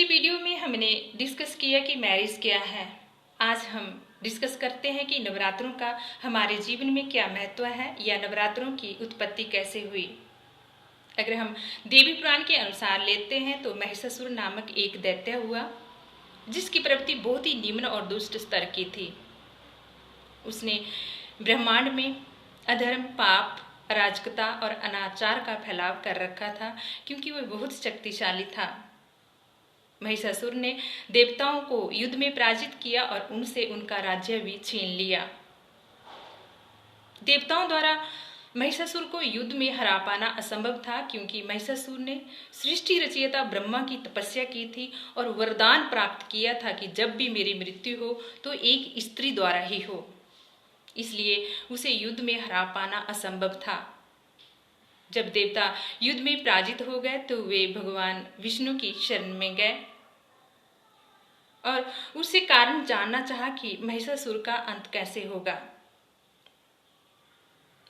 पिछली वीडियो में हमने डिस्कस किया कि मैरिज क्या है। आज हम डिस्कस करते हैं कि नवरात्रों का हमारे जीवन में क्या महत्व है या नवरात्रों की उत्पत्ति कैसे हुई। अगर हम देवी पुराण के अनुसार लेते हैं तो महिषासुर नामक एक दैत्य हुआ जिसकी प्रवृत्ति बहुत ही निम्न और दुष्ट स्तर की थी। उसने ब्रह्मांड में अधर्म, पाप, अराजकता और अनाचार का फैलाव कर रखा था क्योंकि वह बहुत शक्तिशाली था। महिषासुर ने देवताओं को युद्ध में पराजित किया और उनसे उनका राज्य भी छीन लिया। देवताओं द्वारा महिषासुर को युद्ध में हरा पाना असंभव था क्योंकि महिषासुर ने सृष्टि रचयिता ब्रह्मा की तपस्या की थी और वरदान प्राप्त किया था कि जब भी मेरी मृत्यु हो तो एक स्त्री द्वारा ही हो। इसलिए उसे युद्ध में हरा पाना असंभव था। जब देवता युद्ध में पराजित हो गए तो वे भगवान विष्णु की शरण में गए और उससे कारण जानना चाहा कि महिषासुर का अंत कैसे होगा।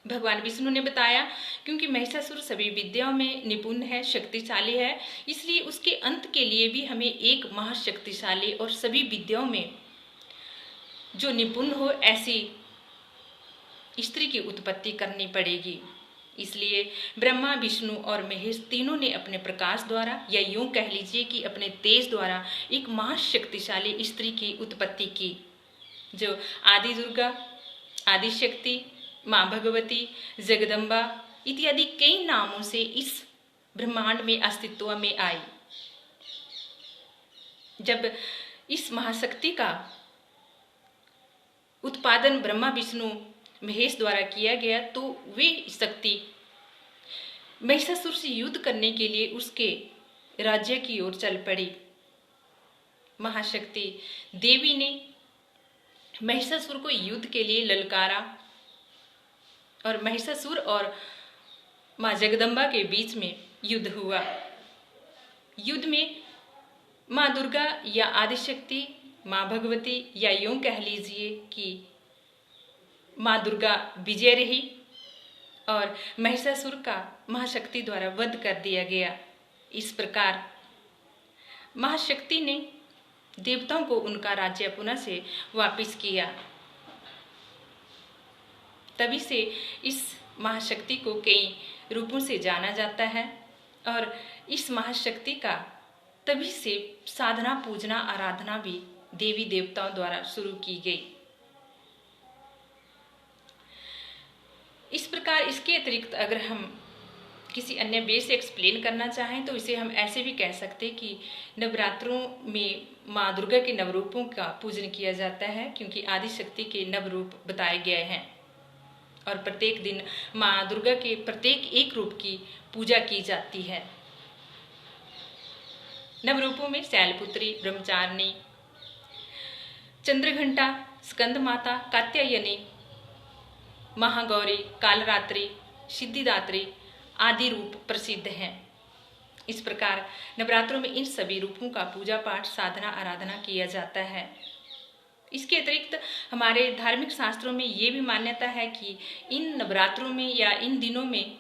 भगवान विष्णु ने बताया क्योंकि महिषासुर सभी विद्याओं में निपुण है, शक्तिशाली है, इसलिए उसके अंत के लिए भी हमें एक महाशक्तिशाली और सभी विद्याओं में जो निपुण हो ऐसी स्त्री की उत्पत्ति करनी पड़ेगी। इसलिए ब्रह्मा, विष्णु और महेश तीनों ने अपने प्रकाश द्वारा या यूं कह लीजिए कि अपने तेज द्वारा एक महाशक्तिशाली स्त्री की उत्पत्ति की जो आदि दुर्गा, आदि शक्ति, माँ भगवती, जगदम्बा इत्यादि कई नामों से इस ब्रह्मांड में अस्तित्व में आई। जब इस महाशक्ति का उत्पादन ब्रह्मा, विष्णु, महेश द्वारा किया गया तो वे शक्ति महिषासुर से युद्ध करने के लिए उसके राज्य की ओर चल पड़ी। महाशक्ति देवी ने महिषासुर को युद्ध के लिए ललकारा और महिषासुर और माँ जगदम्बा के बीच में युद्ध हुआ। युद्ध में माँ दुर्गा या आदिशक्ति, माँ भगवती या यूं कह लीजिए कि माँ दुर्गा विजय रही और महिषासुर का महाशक्ति द्वारा वध कर दिया गया। इस प्रकार महाशक्ति ने देवताओं को उनका राज्य पुनः से वापस किया। तभी से इस महाशक्ति को कई रूपों से जाना जाता है और इस महाशक्ति का तभी से साधना, पूजना, आराधना भी देवी देवताओं द्वारा शुरू की गई। इस प्रकार इसके अतिरिक्त अगर हम किसी अन्य वे से एक्सप्लेन करना चाहें तो इसे हम ऐसे भी कह सकते हैं कि नवरात्रों में माँ दुर्गा के नवरूपों का पूजन किया जाता है क्योंकि आदि शक्ति के नवरूप बताए गए हैं और प्रत्येक दिन माँ दुर्गा के प्रत्येक एक रूप की पूजा की जाती है। नवरूपों में शैलपुत्री, ब्रह्मचारिणी, चंद्रघंटा, स्कंद माता, कात्यायनी, महागौरी, कालरात्रि, सिद्धिदात्री आदि रूप प्रसिद्ध हैं। इस प्रकार नवरात्रों में इन सभी रूपों का पूजा पाठ, साधना, आराधना किया जाता है। इसके अतिरिक्त हमारे धार्मिक शास्त्रों में ये भी मान्यता है कि इन नवरात्रों में या इन दिनों में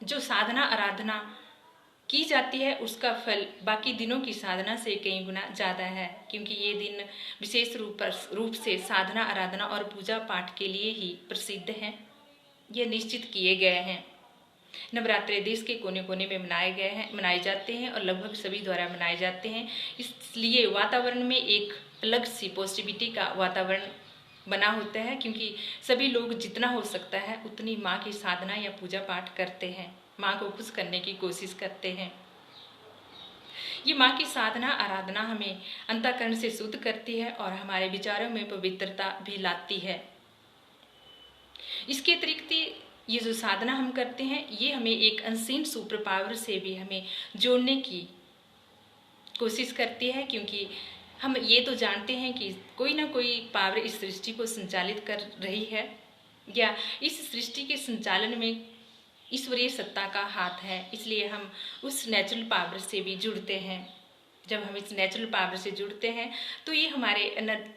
जो साधना आराधना की जाती है उसका फल बाकी दिनों की साधना से कई गुना ज़्यादा है क्योंकि ये दिन विशेष रूप से साधना, आराधना और पूजा पाठ के लिए ही प्रसिद्ध हैं। ये निश्चित किए गए हैं। नवरात्रे देश के कोने कोने में मनाए जाते हैं और लगभग सभी द्वारा मनाए जाते हैं। इसलिए वातावरण में एक अलग सी पॉजिटिविटी का वातावरण बना होता है क्योंकि सभी लोग जितना हो सकता है उतनी माँ की साधना या पूजा पाठ करते हैं, माँ को खुश करने की कोशिश करते हैं। ये माँ की साधना आराधना हमें अंतःकरण से शुद्ध करती है और हमारे विचारों में पवित्रता भी लाती है। इसके अतिरिक्त ये जो साधना हम करते हैं ये हमें एक अनसीन सुपर पावर से भी हमें जोड़ने की कोशिश करती है क्योंकि हम ये तो जानते हैं कि कोई ना कोई पावर इस सृष्टि को संचालित कर रही है या इस सृष्टि के संचालन में ईश्वरीय सत्ता का हाथ है। इसलिए हम उस नेचुरल पावर से भी जुड़ते हैं। जब हम इस नेचुरल पावर से जुड़ते हैं तो ये हमारे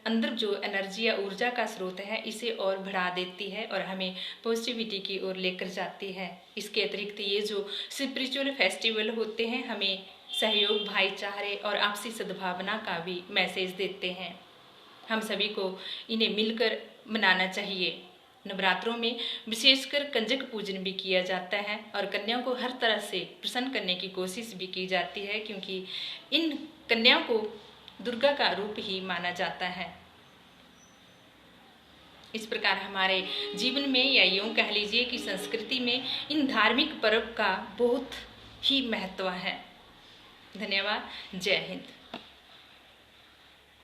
अंदर जो एनर्जी या ऊर्जा का स्रोत है इसे और बढ़ा देती है और हमें पॉजिटिविटी की ओर लेकर जाती है। इसके अतिरिक्त ये जो स्पिरिचुअल फेस्टिवल होते हैं हमें सहयोग, भाईचारे और आपसी सद्भावना का भी मैसेज देते हैं। हम सभी को इन्हें मिलकर मनाना चाहिए। नवरात्रों में विशेषकर कंजक पूजन भी किया जाता है और कन्याओं को हर तरह से प्रसन्न करने की कोशिश भी की जाती है, क्योंकि इन कन्याओं को दुर्गा का रूप ही माना जाता है। इस प्रकार हमारे जीवन में, या यूँ कह लीजिए कि संस्कृति में, इन धार्मिक पर्व का बहुत ही महत्व है। धन्यवाद। जय हिंद।